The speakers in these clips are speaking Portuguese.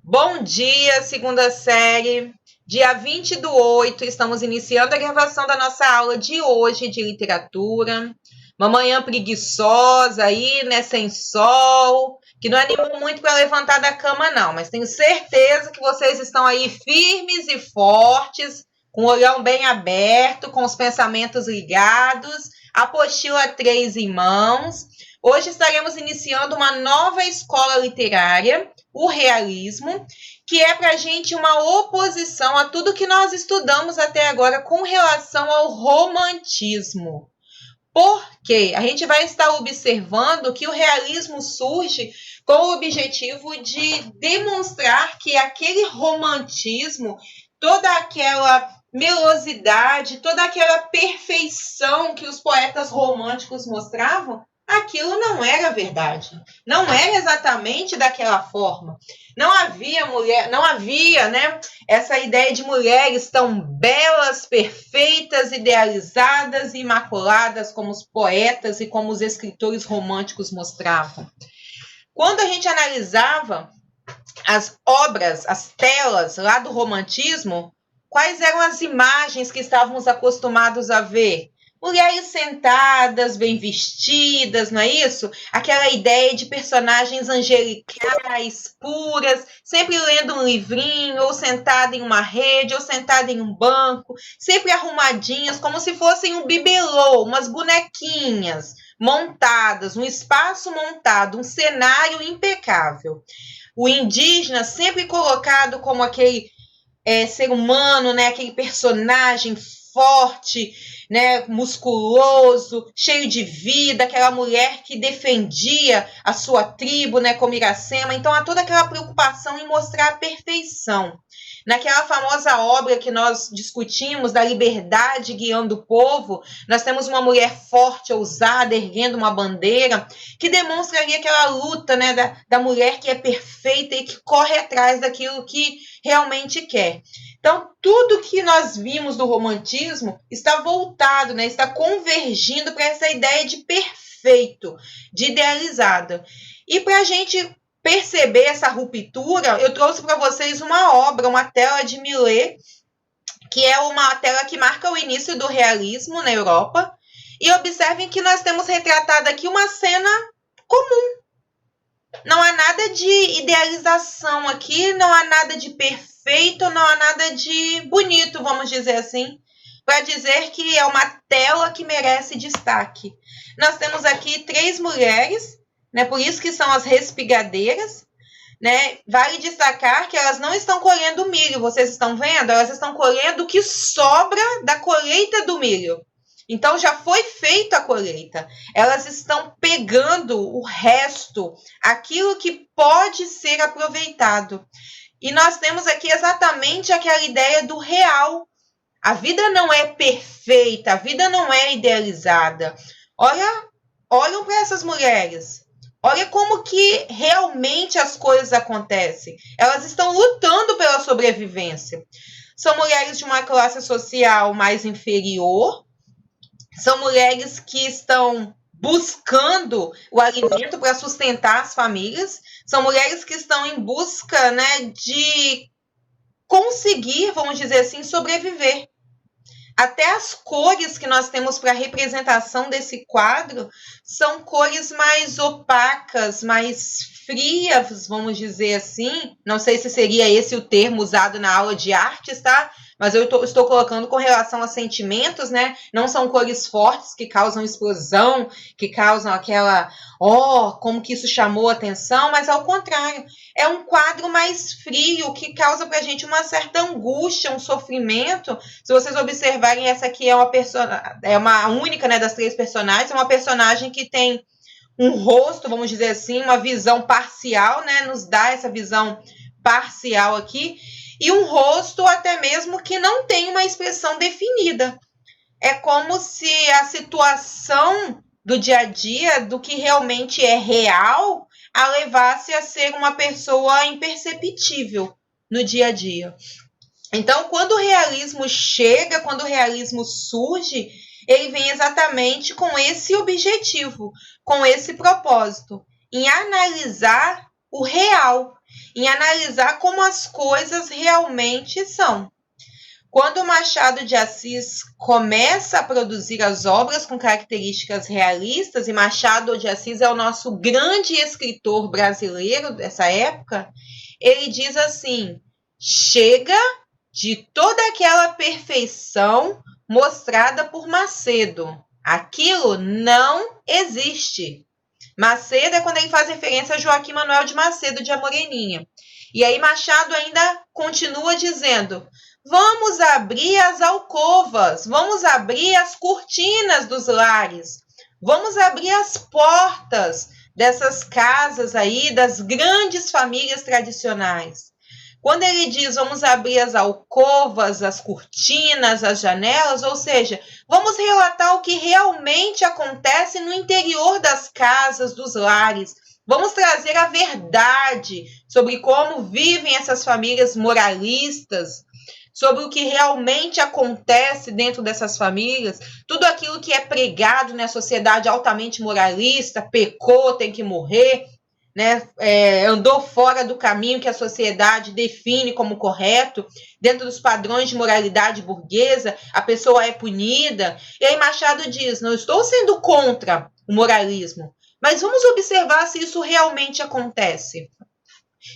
Bom dia, segunda série. Dia 20/8, estamos iniciando a gravação da nossa aula de hoje de literatura. Uma manhã preguiçosa aí, né, sem sol, que não animou muito para levantar da cama não, mas tenho certeza que vocês estão aí firmes e fortes, com o olhão bem aberto, com os pensamentos ligados, apostila 3 em mãos. Hoje estaremos iniciando uma nova escola literária, o realismo, que é para a gente uma oposição a tudo que nós estudamos até agora com relação ao romantismo. Porque a gente vai estar observando que o realismo surge com o objetivo de demonstrar que aquele romantismo, toda aquela melosidade, toda aquela perfeição que os poetas românticos mostravam, aquilo não era verdade. Não era exatamente daquela forma. Não havia mulher, não havia, né, essa ideia de mulheres tão belas, perfeitas, idealizadas e imaculadas como os poetas e como os escritores românticos mostravam. Quando a gente analisava as obras, as telas lá do romantismo, quais eram as imagens que estávamos acostumados a ver? Mulheres sentadas, bem vestidas, não é isso? Aquela ideia de personagens angelicais, puras, sempre lendo um livrinho, ou sentada em uma rede, ou sentada em um banco, sempre arrumadinhas, como se fossem um bibelô, umas bonequinhas montadas, um espaço montado, um cenário impecável. O indígena sempre colocado como aquele ser humano, né, aquele personagem forte, né, musculoso, cheio de vida, aquela mulher que defendia a sua tribo, né, como Iracema. Então há toda aquela preocupação em mostrar a perfeição. Naquela famosa obra que nós discutimos da liberdade guiando o povo, nós temos uma mulher forte, ousada, erguendo uma bandeira, que demonstra ali aquela luta, né, da mulher que é perfeita e que corre atrás daquilo que realmente quer. Então, tudo que nós vimos do romantismo está voltado, né, está convergindo para essa ideia de perfeito, de idealizado. E para a gente perceber essa ruptura, eu trouxe para vocês uma obra, uma tela de Millet, que é uma tela que marca o início do realismo na Europa. E observem que nós temos retratado aqui uma cena comum. Não há nada de idealização aqui, não há nada de perfeito, não há nada de bonito, vamos dizer assim, para dizer que é uma tela que merece destaque. Nós temos aqui 3 mulheres, né, por isso que são as respigadeiras, né? Vale destacar que elas não estão colhendo milho, vocês estão vendo? Elas estão colhendo o que sobra da colheita do milho. Então já foi feita a colheita. Elas estão pegando o resto, aquilo que pode ser aproveitado. E nós temos aqui exatamente aquela ideia do real. A vida não é perfeita, a vida não é idealizada. Olham para essas mulheres. Olha como que realmente as coisas acontecem. Elas estão lutando pela sobrevivência. São mulheres de uma classe social mais inferior, são mulheres que estão buscando o alimento para sustentar as famílias, são mulheres que estão em busca, né, de conseguir, vamos dizer assim, sobreviver. Até as cores que nós temos para a representação desse quadro são cores mais opacas, mais frias, vamos dizer assim. Não sei se seria esse o termo usado na aula de artes, tá? Mas eu estou colocando com relação a sentimentos, né? Não são cores fortes que causam explosão, que causam aquela, como que isso chamou a atenção, mas ao contrário, é um quadro mais frio que causa pra gente uma certa angústia, um sofrimento. Se vocês observarem, essa aqui é uma única, né, das 3 personagens, é uma personagem que tem um rosto, vamos dizer assim, uma visão parcial, né, nos dá essa visão parcial aqui, e um rosto até mesmo que não tem uma expressão definida. É como se a situação do dia a dia, do que realmente é real, a levasse a ser uma pessoa imperceptível no dia a dia. Então, quando o realismo chega, quando o realismo surge, ele vem exatamente com esse objetivo, com esse propósito, em analisar o real. em analisar como as coisas realmente são. Quando Machado de Assis começa a produzir as obras com características realistas, e Machado de Assis é o nosso grande escritor brasileiro dessa época, ele diz assim: chega de toda aquela perfeição mostrada por Macedo. Aquilo não existe. Macedo é quando ele faz referência a Joaquim Manuel de Macedo de A Moreninha. E aí Machado ainda continua dizendo: vamos abrir as alcovas, vamos abrir as cortinas dos lares, vamos abrir as portas dessas casas aí, das grandes famílias tradicionais. Quando ele diz vamos abrir as alcovas, as cortinas, as janelas, ou seja, vamos relatar o que realmente acontece no interior das casas, dos lares. Vamos trazer a verdade sobre como vivem essas famílias moralistas, sobre o que realmente acontece dentro dessas famílias, tudo aquilo que é pregado na sociedade altamente moralista, pecou, tem que morrer, né? Andou fora do caminho que a sociedade define como correto, dentro dos padrões de moralidade burguesa, a pessoa é punida. E aí Machado diz: não estou sendo contra o moralismo, mas vamos observar se isso realmente acontece.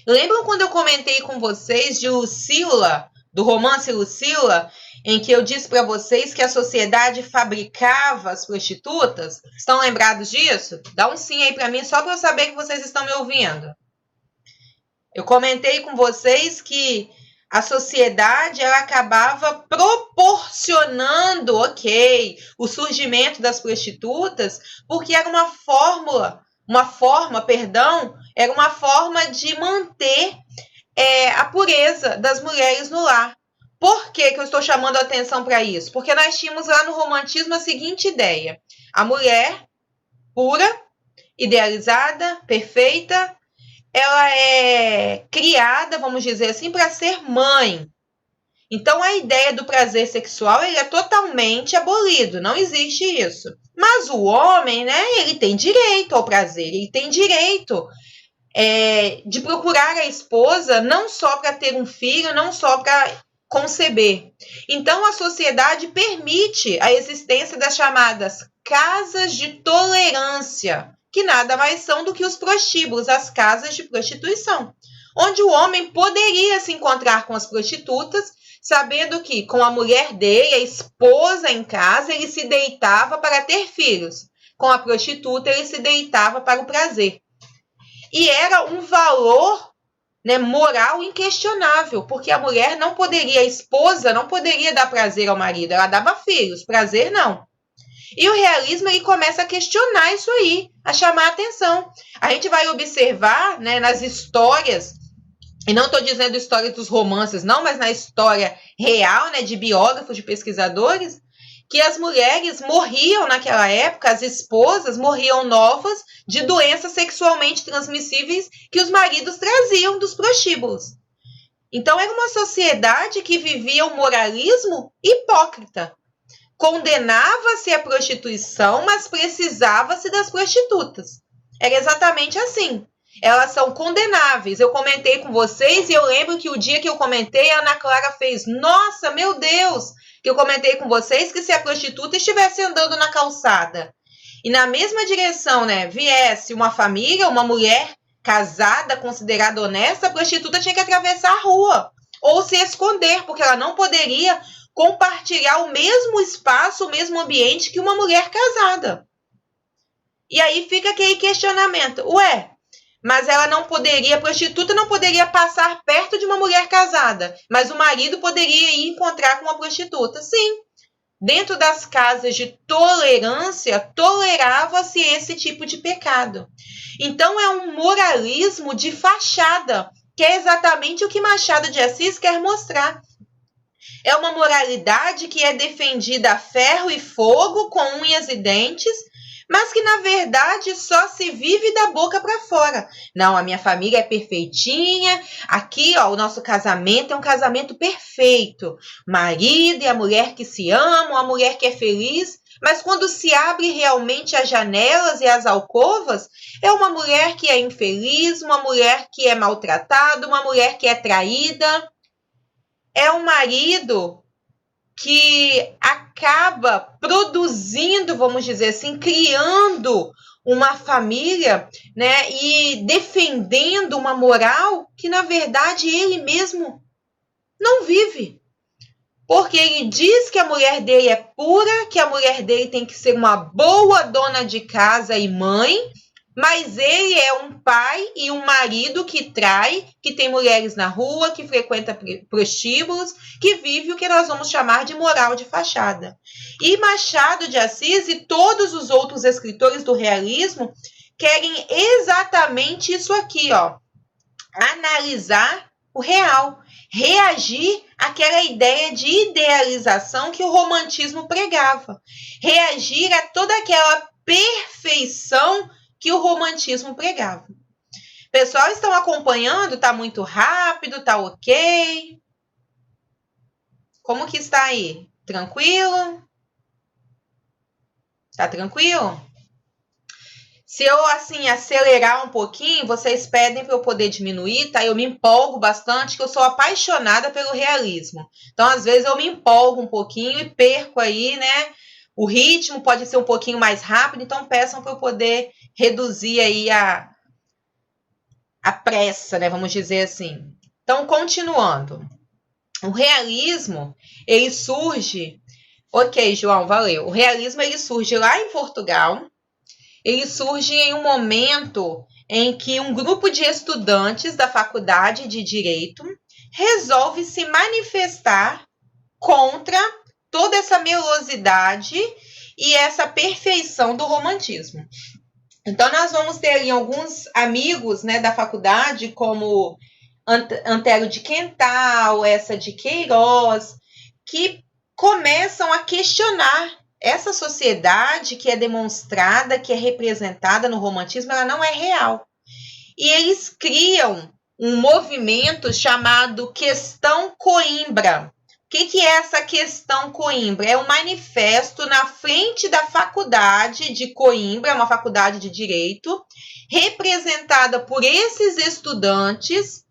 Lembram quando eu comentei com vocês de Lucila, do romance Lucila, em que eu disse para vocês que a sociedade fabricava as prostitutas? Estão lembrados disso? Dá um sim aí para mim, só para eu saber que vocês estão me ouvindo. Eu comentei com vocês que a sociedade ela acabava proporcionando, o surgimento das prostitutas, porque era uma forma de manter a pureza das mulheres no lar. Por que eu estou chamando a atenção para isso? Porque nós tínhamos lá no romantismo a seguinte ideia: a mulher pura, idealizada, perfeita, ela é criada, vamos dizer assim, para ser mãe. Então a ideia do prazer sexual ele é totalmente abolido, não existe isso. Mas o homem, né, ele tem direito ao prazer, ele tem direito de procurar a esposa não só para ter um filho, não só para conceber. Então a sociedade permite a existência das chamadas casas de tolerância, que nada mais são do que os prostíbulos, as casas de prostituição, onde o homem poderia se encontrar com as prostitutas, sabendo que com a mulher dele, a esposa em casa, ele se deitava para ter filhos. Com a prostituta, ele se deitava para o prazer. E era um valor, né, moral inquestionável, porque a mulher não poderia, a esposa não poderia dar prazer ao marido, ela dava filhos, prazer não. E o realismo ele começa a questionar isso aí, a chamar a atenção. A gente vai observar, né, nas histórias, e não estou dizendo história dos romances, não, mas na história real, né, de biógrafos, de pesquisadores, que as mulheres morriam naquela época, as esposas morriam novas de doenças sexualmente transmissíveis que os maridos traziam dos prostíbulos. Então era uma sociedade que vivia um moralismo hipócrita. Condenava-se a prostituição, mas precisava-se das prostitutas. Era exatamente assim. Elas são condenáveis. Eu comentei com vocês e eu lembro que o dia que eu comentei, a Ana Clara fez: nossa, meu Deus! Que eu comentei com vocês que se a prostituta estivesse andando na calçada e na mesma direção, né, viesse uma família, uma mulher casada, considerada honesta, a prostituta tinha que atravessar a rua ou se esconder, porque ela não poderia compartilhar o mesmo espaço, o mesmo ambiente que uma mulher casada. E aí fica aquele questionamento: ué, mas ela não poderia, a prostituta não poderia passar perto de uma mulher casada, mas o marido poderia ir encontrar com uma prostituta. Sim, dentro das casas de tolerância, tolerava-se esse tipo de pecado. Então é um moralismo de fachada, que é exatamente o que Machado de Assis quer mostrar. É uma moralidade que é defendida a ferro e fogo, com unhas e dentes, mas que, na verdade, só se vive da boca para fora. Não, a minha família é perfeitinha, aqui, ó, o nosso casamento é um casamento perfeito. Marido e a mulher que se amam, a mulher que é feliz, Mas quando se abre realmente as janelas e as alcovas, é uma mulher que é infeliz, uma mulher que é maltratada, uma mulher que é traída. É um marido que acaba produzindo, vamos dizer assim, criando uma família, né, e defendendo uma moral que, na verdade, ele mesmo não vive. Porque ele diz que a mulher dele é pura, que a mulher dele tem que ser uma boa dona de casa e mãe, mas ele é um pai e um marido que trai, que tem mulheres na rua, que frequenta prostíbulos, que vive o que nós vamos chamar de moral de fachada. E Machado de Assis e todos os outros escritores do realismo querem exatamente isso aqui, ó, analisar o real, reagir àquela ideia de idealização que o romantismo pregava, reagir a toda aquela perfeição que o romantismo pregava. Pessoal, estão acompanhando? Tá muito rápido? Tá ok? Como que está aí? Tranquilo? Tá tranquilo? Se eu, assim, acelerar um pouquinho, vocês pedem para eu poder diminuir, tá? Eu me empolgo bastante, que eu sou apaixonada pelo realismo. Então, às vezes, eu me empolgo um pouquinho e perco aí, né? O ritmo pode ser um pouquinho mais rápido, então peçam para eu poder reduzir aí a pressa, né? Vamos dizer assim. Então, continuando. O realismo, ele surge... Ok, João, valeu. O realismo, ele surge lá em Portugal. Ele surge em um momento em que um grupo de estudantes da Faculdade de Direito resolve se manifestar contra toda essa melosidade e essa perfeição do romantismo. Então, nós vamos ter ali alguns amigos, né, da faculdade, como Antero de Quental, essa de Queiroz, que começam a questionar essa sociedade que é demonstrada, que é representada no romantismo, ela não é real. E eles criam um movimento chamado Questão Coimbra. O que é essa Questão Coimbra? É um manifesto na frente da faculdade de Coimbra, uma faculdade de direito, representada por esses estudantes,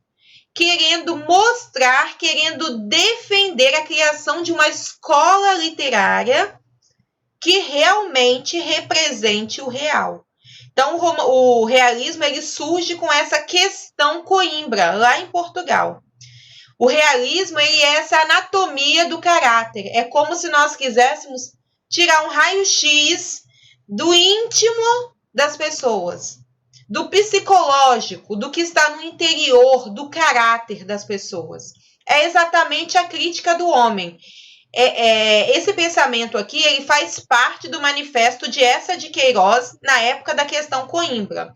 querendo mostrar, querendo defender a criação de uma escola literária que realmente represente o real. Então, o realismo ele surge com essa Questão Coimbra, lá em Portugal. O realismo ele é essa anatomia do caráter. É como se nós quiséssemos tirar um raio-x do íntimo das pessoas, do psicológico, do que está no interior, do caráter das pessoas. É exatamente a crítica do homem. Esse pensamento aqui ele faz parte do manifesto de Eça de Queiroz na época da Questão Coimbra.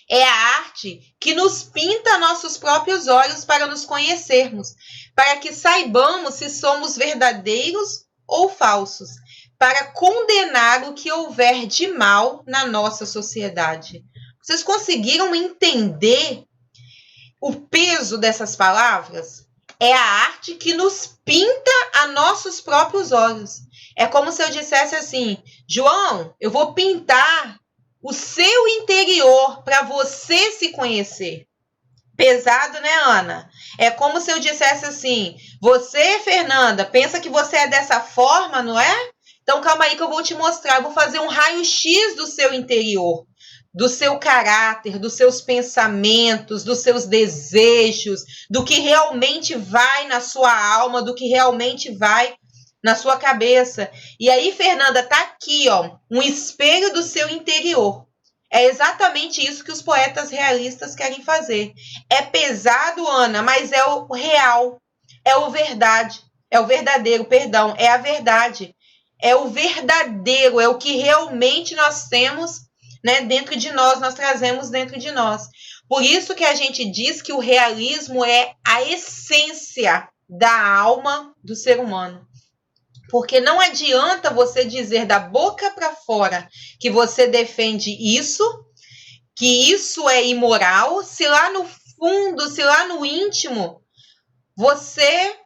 É a arte que nos pinta nossos próprios olhos para nos conhecermos, para que saibamos se somos verdadeiros ou falsos, para condenar o que houver de mal na nossa sociedade. Vocês conseguiram entender o peso dessas palavras? É a arte que nos pinta a nossos próprios olhos. É como se eu dissesse assim, João, eu vou pintar o seu interior para você se conhecer. Pesado, né, Ana? É como se eu dissesse assim, você, Fernanda, pensa que você é dessa forma, não é? Então, calma aí que eu vou te mostrar. Eu vou fazer um raio-x do seu interior, do seu caráter, dos seus pensamentos, dos seus desejos, do que realmente vai na sua alma, do que realmente vai na sua cabeça. E aí, Fernanda, tá aqui, ó, um espelho do seu interior. É exatamente isso que os poetas realistas querem fazer. É pesado, Ana, mas é o real, é o verdade, é o verdadeiro, perdão, é a verdade. É o verdadeiro, é o que realmente nós temos, né, dentro de nós, nós trazemos dentro de nós. Por isso que a gente diz que o realismo é a essência da alma do ser humano. Porque não adianta você dizer da boca para fora que você defende isso, que isso é imoral, se lá no fundo, se lá no íntimo, você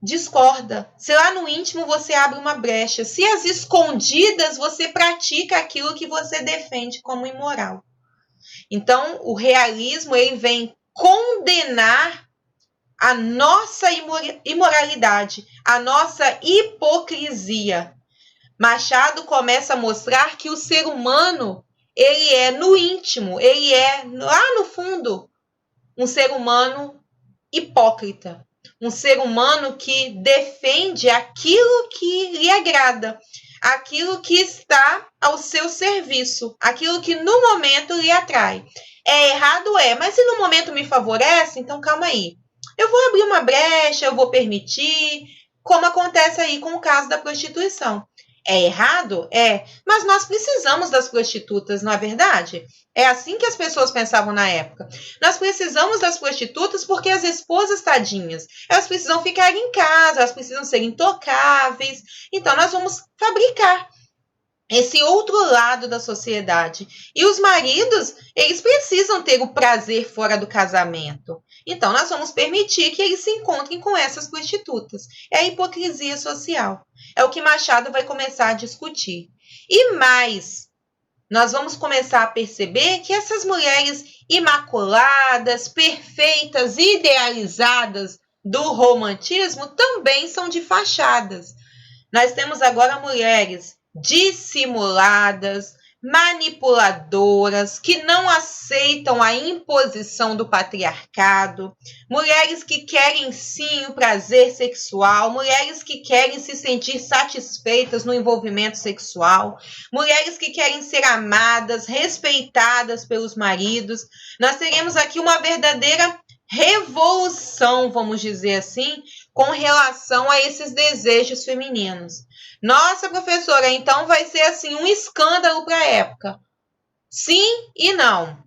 discorda. Se lá no íntimo você abre uma brecha, se às escondidas você pratica aquilo que você defende como imoral. Então, o realismo ele vem condenar a nossa imoralidade, a nossa hipocrisia. Machado começa a mostrar que o ser humano, ele é no íntimo, ele é lá no fundo, um ser humano hipócrita. Um ser humano que defende aquilo que lhe agrada, aquilo que está ao seu serviço, aquilo que no momento lhe atrai. É errado? Mas se no momento me favorece, então calma aí. Eu vou abrir uma brecha, eu vou permitir, como acontece aí com o caso da prostituição. É errado? Mas nós precisamos das prostitutas, não é verdade? É assim que as pessoas pensavam na época. Nós precisamos das prostitutas porque as esposas tadinhas, elas precisam ficar em casa, elas precisam ser intocáveis. Então, nós vamos fabricar esse outro lado da sociedade. E os maridos, eles precisam ter o prazer fora do casamento. Então, nós vamos permitir que eles se encontrem com essas prostitutas. É a hipocrisia social. É o que Machado vai começar a discutir. E mais, nós vamos começar a perceber que essas mulheres imaculadas, perfeitas, idealizadas do romantismo também são de fachadas. Nós temos agora mulheres dissimuladas, manipuladoras, que não aceitam a imposição do patriarcado, mulheres que querem sim o prazer sexual, mulheres que querem se sentir satisfeitas no envolvimento sexual, mulheres que querem ser amadas, respeitadas pelos maridos. Nós teremos aqui uma verdadeira revolução, vamos dizer assim, com relação a esses desejos femininos. Nossa, professora, então vai ser assim um escândalo para a época. Sim e não.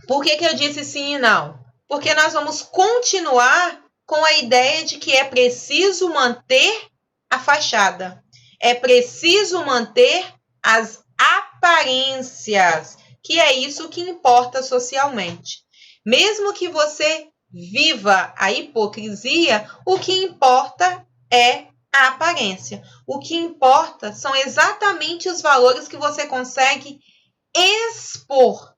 Por que eu disse sim e não? Porque nós vamos continuar com a ideia de que é preciso manter a fachada. É preciso manter as aparências, que é isso que importa socialmente. Mesmo que você viva a hipocrisia, o que importa é a aparência. O que importa são exatamente os valores que você consegue expor.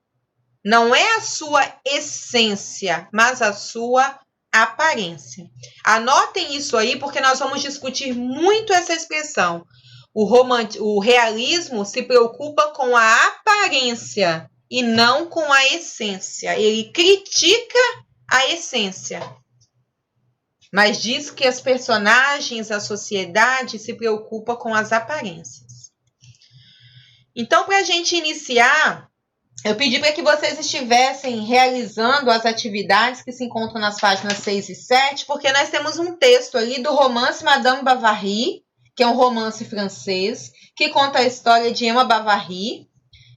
Não é a sua essência, mas a sua aparência. Anotem isso aí, porque nós vamos discutir muito essa expressão. O realismo se preocupa com a aparência e não com a essência. Ele critica a essência, mas diz que as personagens, a sociedade se preocupa com as aparências. Então, para a gente iniciar, eu pedi para que vocês estivessem realizando as atividades que se encontram nas páginas 6 e 7, porque nós temos um texto ali do romance Madame Bovary, que é um romance francês, que conta a história de Emma Bovary.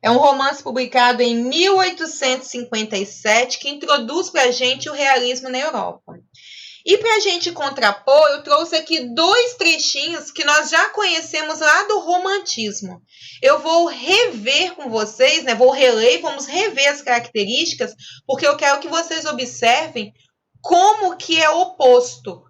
É um romance publicado em 1857, que introduz para a gente o realismo na Europa. E para a gente contrapor, eu trouxe aqui 2 trechinhos que nós já conhecemos lá do romantismo. Eu vou rever com vocês, vou reler, vamos rever as características, porque eu quero que vocês observem como que é oposto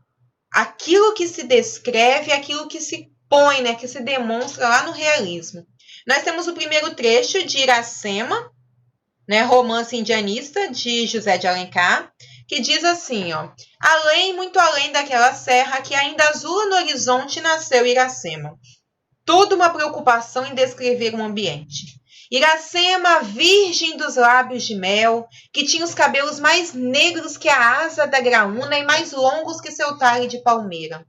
aquilo que se descreve, aquilo que se põe, que se demonstra lá no realismo. Nós temos o primeiro trecho de Iracema, romance indianista de José de Alencar, que diz assim, muito além daquela serra que ainda azula no horizonte nasceu Iracema. Toda uma preocupação em descrever um ambiente. Iracema, virgem dos lábios de mel, que tinha os cabelos mais negros que a asa da graúna e mais longos que seu talhe de palmeira.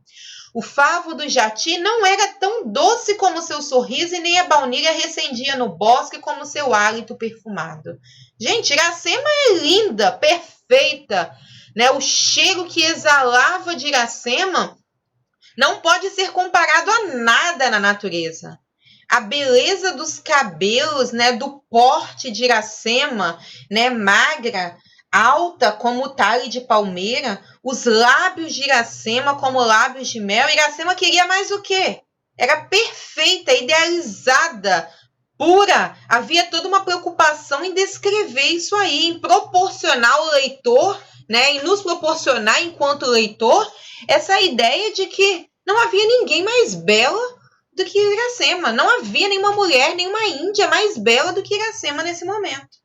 O favo do jati não era tão doce como seu sorriso e nem a baunilha recendia no bosque como seu hálito perfumado. Gente, Iracema é linda, perfeita, O cheiro que exalava de Iracema não pode ser comparado a nada na natureza. A beleza dos cabelos, do porte de Iracema, magra, alta como o talhe de palmeira, os lábios de Iracema como lábios de mel. Iracema queria mais o quê? Era perfeita, idealizada, pura. Havia toda uma preocupação em descrever isso aí, em proporcionar ao leitor né, e nos proporcionar, enquanto leitor, essa ideia de que não havia ninguém mais bela do que Iracema. Não havia nenhuma mulher, nenhuma índia mais bela do que Iracema nesse momento.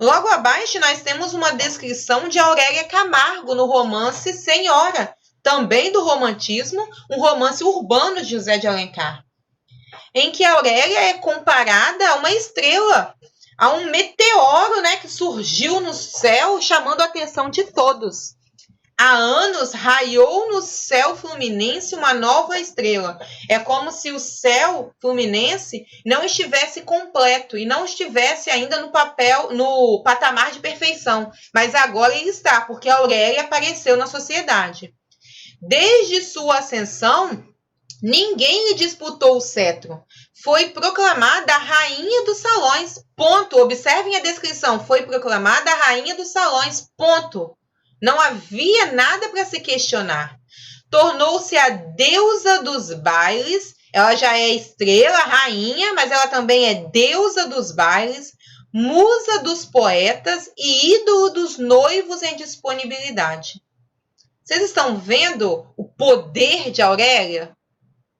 Logo abaixo, nós temos uma descrição de Aurélia Camargo no romance Senhora, também do romantismo, um romance urbano de José de Alencar, em que Aurélia é comparada a uma estrela, a um meteoro, né, que surgiu no céu, chamando a atenção de todos. Há anos raiou no céu fluminense uma nova estrela. É como se o céu fluminense não estivesse completo e não estivesse ainda no patamar de perfeição. Mas agora ele está, porque a Aurélia apareceu na sociedade. Desde sua ascensão, ninguém lhe disputou o cetro. Foi proclamada a rainha dos salões. Ponto. Observem a descrição. Foi proclamada a rainha dos salões. Ponto. Não havia nada para se questionar. Tornou-se a deusa dos bailes. Ela já é estrela, rainha, mas ela também é deusa dos bailes, musa dos poetas e ídolo dos noivos em disponibilidade. Vocês estão vendo o poder de Aurélia?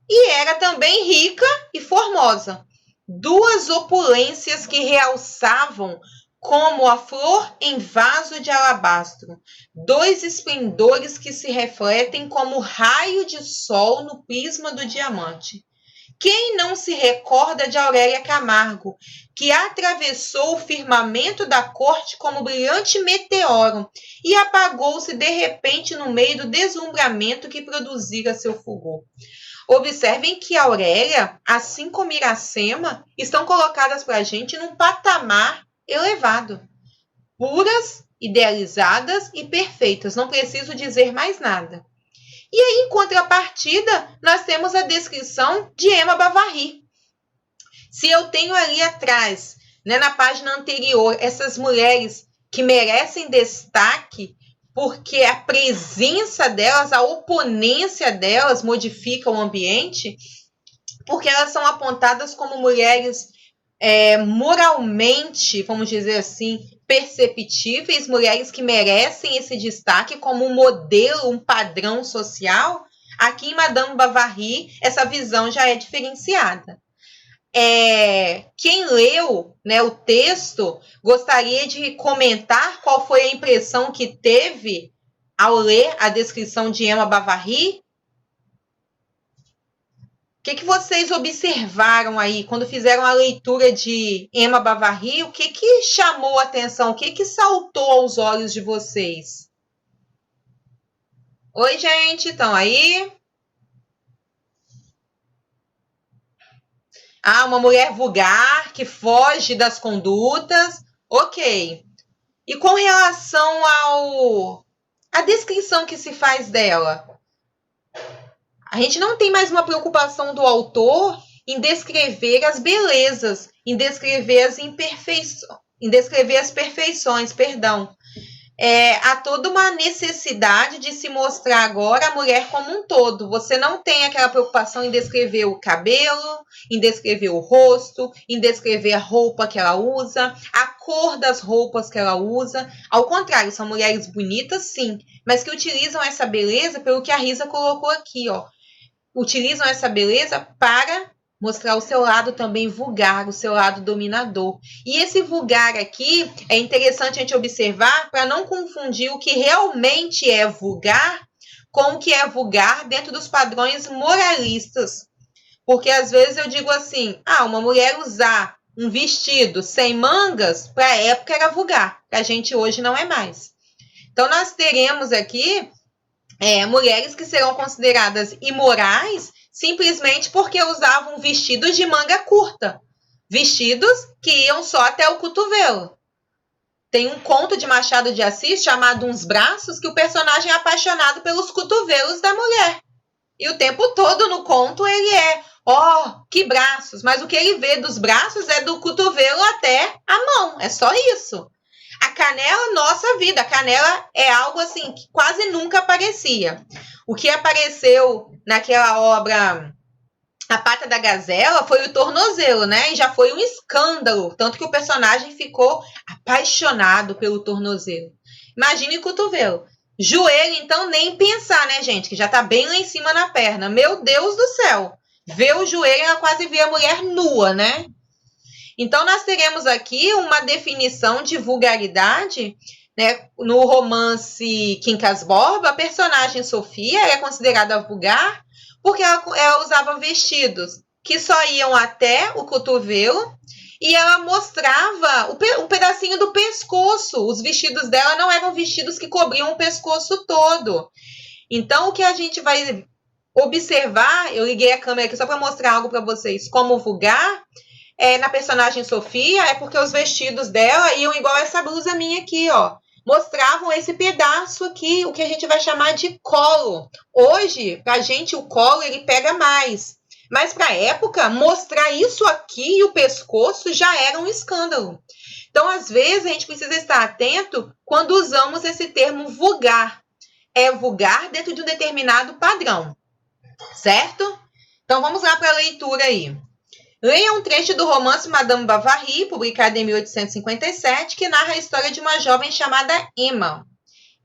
E era também rica e formosa. Duas opulências que realçavam como a flor em vaso de alabastro. Dois esplendores que se refletem como raio de sol no prisma do diamante. Quem não se recorda de Aurélia Camargo, que atravessou o firmamento da corte como brilhante meteoro e apagou-se de repente no meio do deslumbramento que produzira seu fulgor? Observem que Aurélia, assim como Iracema, estão colocadas para a gente num patamar elevado. Puras, idealizadas e perfeitas. Não preciso dizer mais nada. E aí, em contrapartida, nós temos a descrição de Emma Bovary. Se eu tenho ali atrás, né, na página anterior, essas mulheres que merecem destaque, porque a presença delas, a oponência delas modifica o ambiente, porque elas são apontadas como mulheres moralmente, vamos dizer assim, perceptíveis, mulheres que merecem esse destaque como um modelo, um padrão social. Aqui em Madame Bovary, essa visão já é diferenciada. Quem leu, né, o texto gostaria de comentar qual foi a impressão que teve ao ler a descrição de Emma Bovary? O que vocês observaram aí quando fizeram a leitura de Emma Bovary? O que chamou a atenção? O que saltou aos olhos de vocês? Oi, gente, estão aí? Uma mulher vulgar que foge das condutas. Ok. E com relação à descrição que se faz dela? A gente não tem mais uma preocupação do autor em descrever as belezas, em descrever as imperfeições, em descrever as perfeições, perdão. Há toda uma necessidade de se mostrar agora a mulher como um todo. Você não tem aquela preocupação em descrever o cabelo, em descrever o rosto, em descrever a roupa que ela usa, a cor das roupas que ela usa. Ao contrário, são mulheres bonitas, sim, mas que utilizam essa beleza pelo que a Risa colocou aqui, ó. Utilizam essa beleza para mostrar o seu lado também vulgar, o seu lado dominador. E esse vulgar aqui é interessante a gente observar para não confundir o que realmente é vulgar com o que é vulgar dentro dos padrões moralistas. Porque às vezes eu digo assim, uma mulher usar um vestido sem mangas, para a época era vulgar, para a gente hoje não é mais. Então nós teremos aqui mulheres que serão consideradas imorais simplesmente porque usavam vestidos de manga curta. Vestidos que iam só até o cotovelo. Tem um conto de Machado de Assis chamado Uns Braços, que o personagem é apaixonado pelos cotovelos da mulher. E o tempo todo no conto ele que braços. Mas o que ele vê dos braços é do cotovelo até a mão. É só isso. A canela, nossa vida, a canela é algo assim que quase nunca aparecia. O que apareceu naquela obra A Pata da Gazela foi o tornozelo, né? E já foi um escândalo, tanto que o personagem ficou apaixonado pelo tornozelo. Imagine o cotovelo. Joelho, então, nem pensar, né, gente? Que já tá bem lá em cima na perna. Meu Deus do céu. Ver o joelho, ela quase vê a mulher nua, né? Então, nós teremos aqui uma definição de vulgaridade, né? No romance Quincas Borba, a personagem Sofia é considerada vulgar porque ela usava vestidos que só iam até o cotovelo e ela mostrava um pedacinho do pescoço. Os vestidos dela não eram vestidos que cobriam o pescoço todo. Então, o que a gente vai observar, eu liguei a câmera aqui só para mostrar algo para vocês, como vulgar, na personagem Sofia, é porque os vestidos dela iam igual essa blusa minha aqui, ó. Mostravam esse pedaço aqui, o que a gente vai chamar de colo. Hoje, pra gente, o colo, ele pega mais. Mas pra época, mostrar isso aqui e o pescoço já era um escândalo. Então, às vezes, a gente precisa estar atento quando usamos esse termo vulgar. É vulgar dentro de um determinado padrão, certo? Então, vamos lá para a leitura aí. Leia um trecho do romance Madame Bovary, publicado em 1857, que narra a história de uma jovem chamada Emma.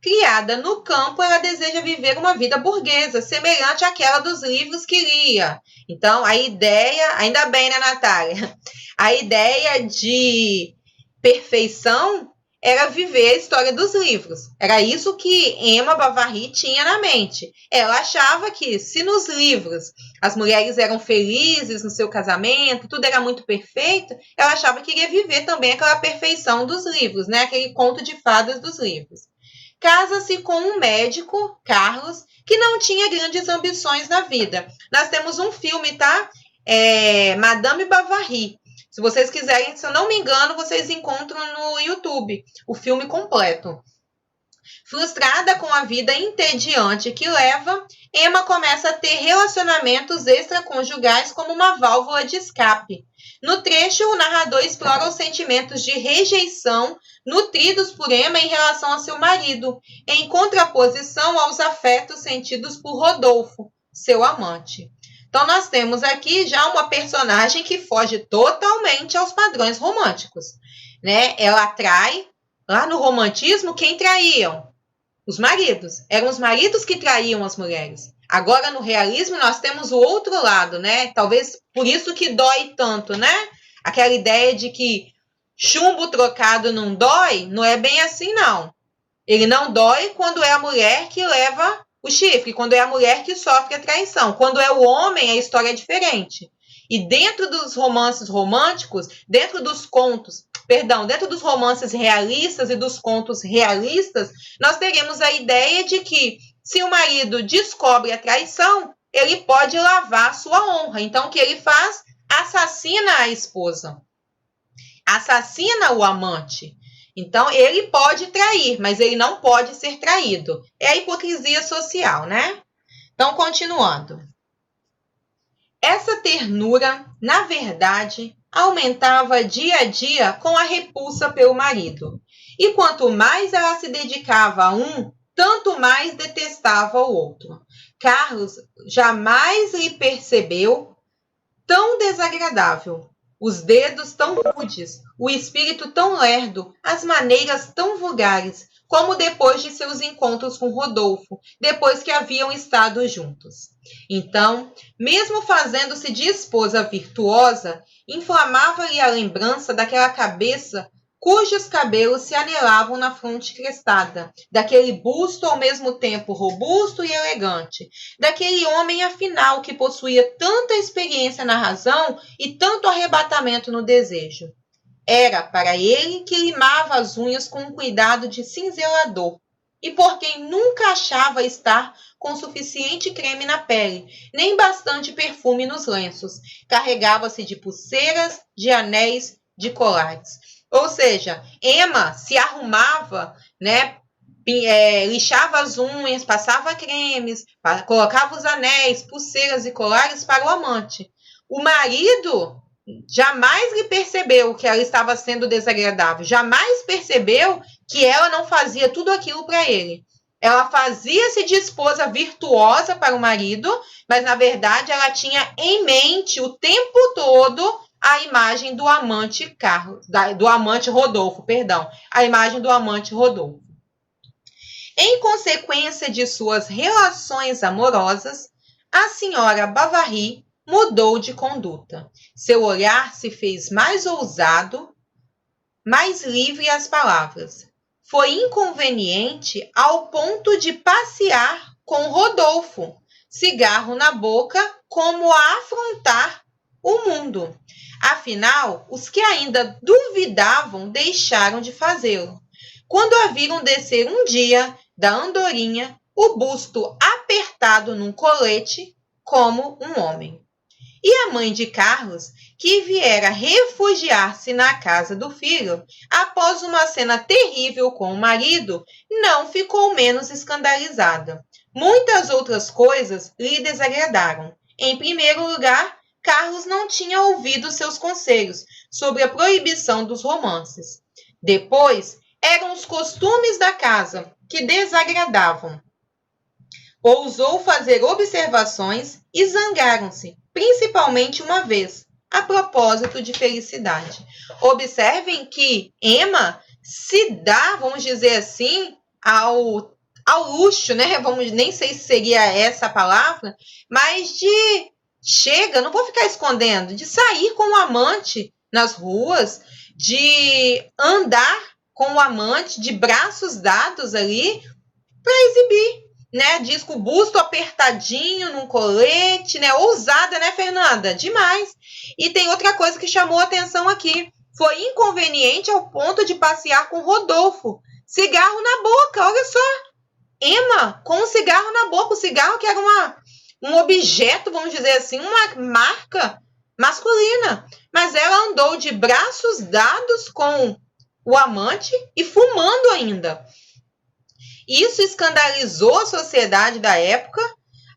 Criada no campo, ela deseja viver uma vida burguesa, semelhante àquela dos livros que lia. Então, a ideia, ainda bem, né, Natália? A ideia de perfeição era viver a história dos livros. Era isso que Emma Bovary tinha na mente. Ela achava que, se nos livros as mulheres eram felizes no seu casamento, tudo era muito perfeito, ela achava que iria viver também aquela perfeição dos livros, né? Aquele conto de fadas dos livros. Casa-se com um médico, Carlos, que não tinha grandes ambições na vida. Nós temos um filme, tá? Madame Bovary. Se vocês quiserem, se eu não me engano, vocês encontram no YouTube o filme completo. Frustrada com a vida entediante que leva, Emma começa a ter relacionamentos extraconjugais como uma válvula de escape. No trecho, o narrador explora os sentimentos de rejeição nutridos por Emma em relação a seu marido, em contraposição aos afetos sentidos por Rodolfo, seu amante. Então, nós temos aqui já uma personagem que foge totalmente aos padrões românticos, né? Ela atrai, lá no romantismo, quem traíam? Os maridos. Eram os maridos que traíam as mulheres. Agora, no realismo, nós temos o outro lado, né? Talvez por isso que dói tanto, né? Aquela ideia de que chumbo trocado não dói, não é bem assim, não. Ele não dói quando é a mulher que leva o chifre, quando é a mulher que sofre a traição. Quando é o homem, a história é diferente. E dentro dos romances românticos, dentro dos romances realistas e dos contos realistas, nós teremos a ideia de que se o marido descobre a traição, ele pode lavar sua honra. Então, o que ele faz? Assassina a esposa. Assassina o amante. Então, ele pode trair, mas ele não pode ser traído. É a hipocrisia social, né? Então, continuando. Essa ternura, na verdade, aumentava dia a dia com a repulsa pelo marido. E quanto mais ela se dedicava a um, tanto mais detestava o outro. Carlos jamais lhe percebeu tão desagradável. Os dedos tão rudes, o espírito tão lerdo, as maneiras tão vulgares, como depois de seus encontros com Rodolfo, depois que haviam estado juntos. Então, mesmo fazendo-se de esposa virtuosa, inflamava-lhe a lembrança daquela cabeça cujos cabelos se anelavam na fronte crestada, daquele busto ao mesmo tempo robusto e elegante, daquele homem afinal que possuía tanta experiência na razão e tanto arrebatamento no desejo. Era para ele que limava as unhas com um cuidado de cinzelador, e por quem nunca achava estar com suficiente creme na pele, nem bastante perfume nos lenços. Carregava-se de pulseiras, de anéis, de colares. Ou seja, Emma se arrumava, né? Lixava as unhas, passava cremes, colocava os anéis, pulseiras e colares para o amante. O marido jamais lhe percebeu que ela estava sendo desagradável, jamais percebeu que ela não fazia tudo aquilo para ele. Ela fazia-se de esposa virtuosa para o marido, mas na verdade ela tinha em mente o tempo todo a imagem do amante Rodolfo, a imagem do amante Rodolfo. Em consequência de suas relações amorosas, a senhora Bovary mudou de conduta. Seu olhar se fez mais ousado, mais livre às palavras. Foi inconveniente ao ponto de passear com Rodolfo, cigarro na boca, como a afrontar o mundo. Afinal, os que ainda duvidavam deixaram de fazê-lo. Quando a viram descer um dia da andorinha, o busto apertado num colete, como um homem. E a mãe de Carlos, que viera refugiar-se na casa do filho, após uma cena terrível com o marido, não ficou menos escandalizada. Muitas outras coisas lhe desagradaram. Em primeiro lugar, Carlos não tinha ouvido seus conselhos sobre a proibição dos romances. Depois, eram os costumes da casa que desagradavam. Ousou fazer observações e zangaram-se, principalmente uma vez, a propósito de felicidade. Observem que Emma se dá, vamos dizer assim, ao luxo, né? Nem sei se seria essa a palavra, mas não vou ficar escondendo, de sair com o amante nas ruas, de andar com o amante de braços dados ali para exibir, né? Diz com o busto apertadinho num colete, né? Ousada, né, Fernanda? Demais. E tem outra coisa que chamou a atenção aqui. Foi inconveniente ao ponto de passear com Rodolfo. Cigarro na boca, olha só. Emma com um cigarro na boca. O cigarro que era um objeto, vamos dizer assim, uma marca masculina. Mas ela andou de braços dados com o amante e fumando ainda. Isso escandalizou a sociedade da época,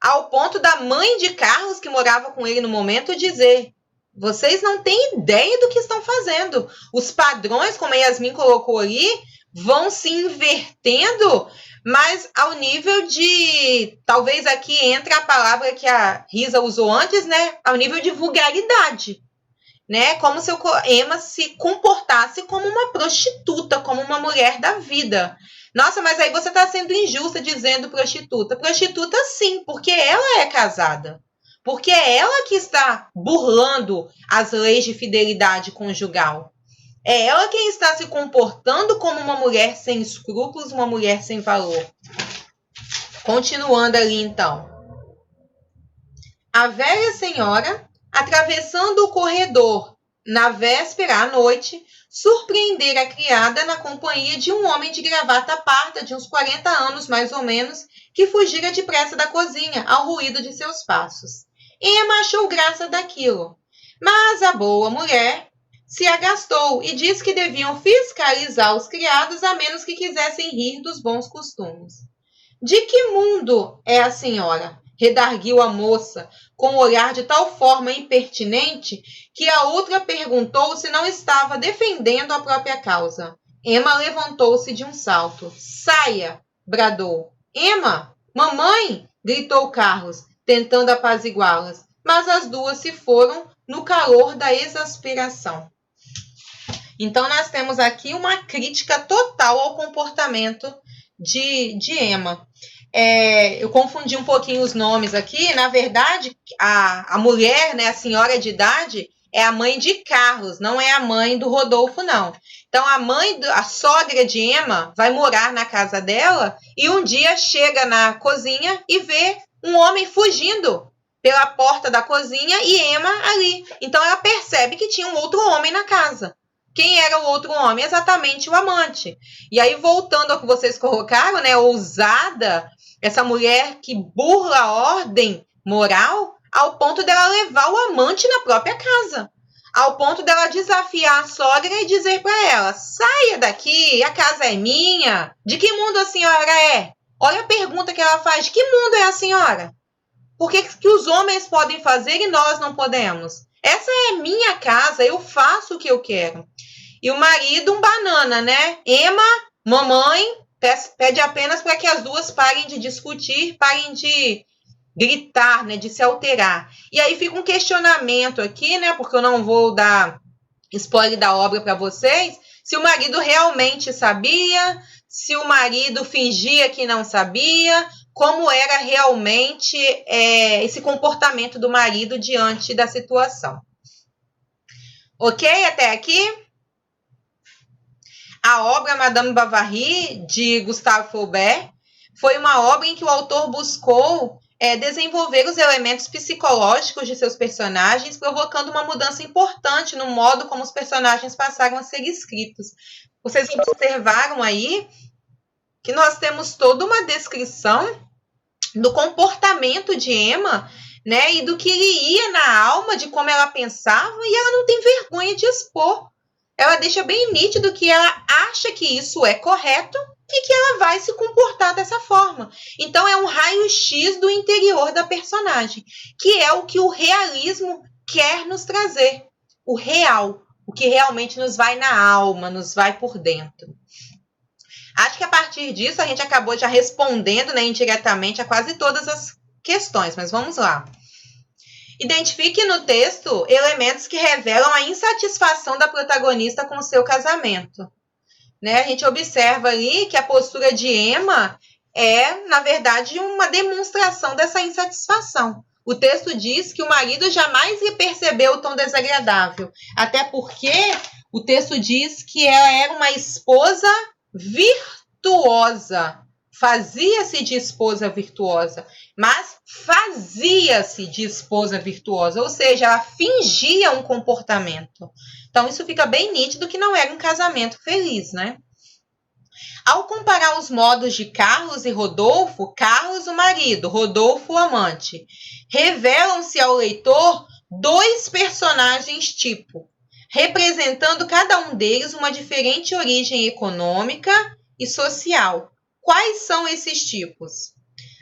ao ponto da mãe de Carlos, que morava com ele no momento, dizer: vocês não têm ideia do que estão fazendo. Os padrões, como a Yasmin colocou ali, vão se invertendo, mas ao nível de... Talvez aqui entre a palavra que a Risa usou antes, né? Ao nível de vulgaridade. Né? Como se Emma se comportasse como uma prostituta, como uma mulher da vida. Nossa, mas aí você está sendo injusta dizendo prostituta. Prostituta sim, porque ela é casada. Porque é ela que está burlando as leis de fidelidade conjugal. É ela quem está se comportando como uma mulher sem escrúpulos, uma mulher sem valor. Continuando ali, então. A velha senhora, atravessando o corredor na véspera à noite, surpreendera a criada na companhia de um homem de gravata parda de uns 40 anos, mais ou menos, que fugira depressa da cozinha ao ruído de seus passos. Emma achou graça daquilo, mas a boa mulher se agastou e disse que deviam fiscalizar os criados a menos que quisessem rir dos bons costumes. De que mundo é a senhora? Redarguiu a moça, com um olhar de tal forma impertinente que a outra perguntou se não estava defendendo a própria causa. Emma levantou-se de um salto. Saia! Bradou. Emma! Mamãe! Gritou Carlos, tentando apaziguá-las. Mas as duas se foram no calor da exasperação. Então, nós temos aqui uma crítica total ao comportamento de Emma. Eu confundi um pouquinho os nomes aqui. Na verdade, a mulher, né, a senhora de idade, é a mãe de Carlos, não é a mãe do Rodolfo, não. Então, a sogra de Emma vai morar na casa dela e um dia chega na cozinha e vê um homem fugindo pela porta da cozinha e Emma ali. Então, ela percebe que tinha um outro homem na casa. Quem era o outro homem? Exatamente o amante. E aí, voltando ao que vocês colocaram, né, ousada, essa mulher que burla a ordem moral ao ponto dela levar o amante na própria casa. Ao ponto dela desafiar a sogra e dizer para ela: saia daqui, a casa é minha. De que mundo a senhora é? Olha a pergunta que ela faz: de que mundo é a senhora? Por que os homens podem fazer e nós não podemos? Essa é minha casa, eu faço o que eu quero. E o marido, um banana, né? Emma, mamãe, pede apenas para que as duas parem de discutir, parem de gritar, né? De se alterar. E aí fica um questionamento aqui, né? Porque eu não vou dar spoiler da obra para vocês. Se o marido realmente sabia, se o marido fingia que não sabia, como era realmente esse comportamento do marido diante da situação. Ok? Até aqui? A obra Madame Bovary, de Gustave Flaubert, foi uma obra em que o autor buscou desenvolver os elementos psicológicos de seus personagens, provocando uma mudança importante no modo como os personagens passaram a ser escritos. Vocês observaram aí que nós temos toda uma descrição do comportamento de Emma, né, e do que lhe ia na alma, de como ela pensava, e ela não tem vergonha de expor. Ela deixa bem nítido que ela acha que isso é correto e que ela vai se comportar dessa forma. Então, é um raio-x do interior da personagem, que é o que o realismo quer nos trazer. O real, o que realmente nos vai na alma, nos vai por dentro. Acho que a partir disso a gente acabou já respondendo, né, indiretamente a quase todas as questões, mas vamos lá. Identifique no texto elementos que revelam a insatisfação da protagonista com o seu casamento. Né? A gente observa ali que a postura de Emma é, na verdade, uma demonstração dessa insatisfação. O texto diz que o marido jamais lhe percebeu tão desagradável, até porque o texto diz que ela era uma esposa virtuosa. Fazia-se de esposa virtuosa, mas fazia-se de esposa virtuosa, ou seja, ela fingia um comportamento. Então, isso fica bem nítido que não era um casamento feliz, né? Ao comparar os modos de Carlos e Rodolfo, Carlos o marido, Rodolfo o amante, revelam-se ao leitor dois personagens tipo, representando cada um deles uma diferente origem econômica e social. Quais são esses tipos?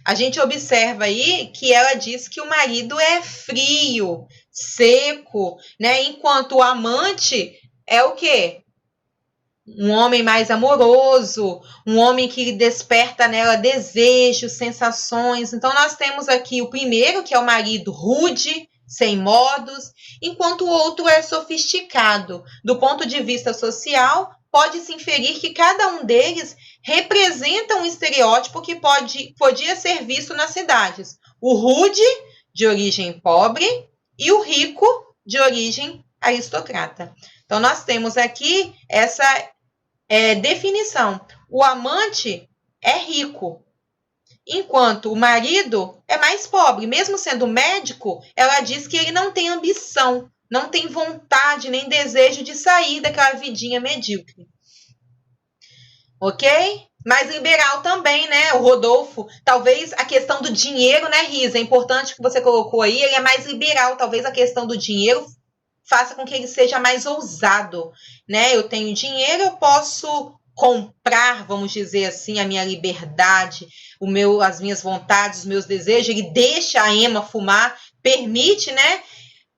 A gente observa aí que ela diz que o marido é frio, seco, né? Enquanto o amante é o quê? Um homem mais amoroso, um homem que desperta nela desejos, sensações. Então, nós temos aqui o primeiro, que é o marido rude, sem modos, enquanto o outro é sofisticado. Do ponto de vista social, pode-se inferir que cada um deles representa um estereótipo que podia ser visto nas cidades. O rude, de origem pobre, e o rico, de origem aristocrata. Então, nós temos aqui essa definição. O amante é rico, enquanto o marido é mais pobre. Mesmo sendo médico, ela diz que ele não tem ambição, não tem vontade nem desejo de sair daquela vidinha medíocre. Ok? Mais liberal também, né? O Rodolfo, talvez a questão do dinheiro, né, Risa? É importante que você colocou aí, ele é mais liberal. Talvez a questão do dinheiro faça com que ele seja mais ousado, né? Eu tenho dinheiro, eu posso comprar, vamos dizer assim, a minha liberdade, as minhas vontades, os meus desejos. Ele deixa a Emma fumar, permite, né?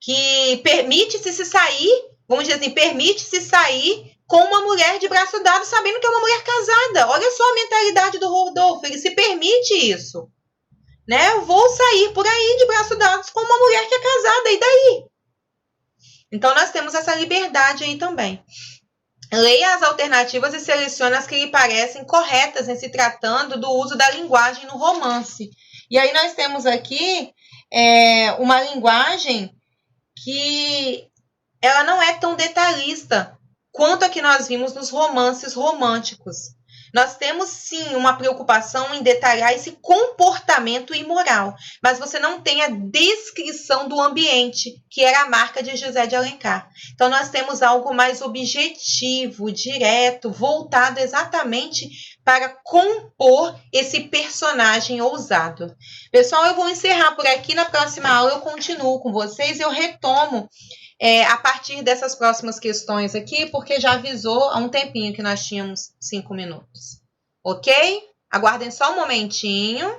Que permite-se sair, vamos dizer assim, permite-se sair com uma mulher de braço dado, sabendo que é uma mulher casada. Olha só a mentalidade do Rodolfo, ele se permite isso. Né? Eu vou sair por aí de braço dados com uma mulher que é casada, e daí? Então, nós temos essa liberdade aí também. Leia as alternativas e selecione as que lhe parecem corretas em se tratando do uso da linguagem no romance. E aí nós temos aqui uma linguagem que ela não é tão detalhista quanto a que nós vimos nos romances românticos. Nós temos, sim, uma preocupação em detalhar esse comportamento imoral, mas você não tem a descrição do ambiente, que era a marca de José de Alencar. Então, nós temos algo mais objetivo, direto, voltado exatamente para compor esse personagem ousado. Pessoal, eu vou encerrar por aqui. Na próxima aula eu continuo com vocês, eu retomo a partir dessas próximas questões aqui, porque já avisou há um tempinho que nós tínhamos 5 minutos. Ok? Aguardem só um momentinho.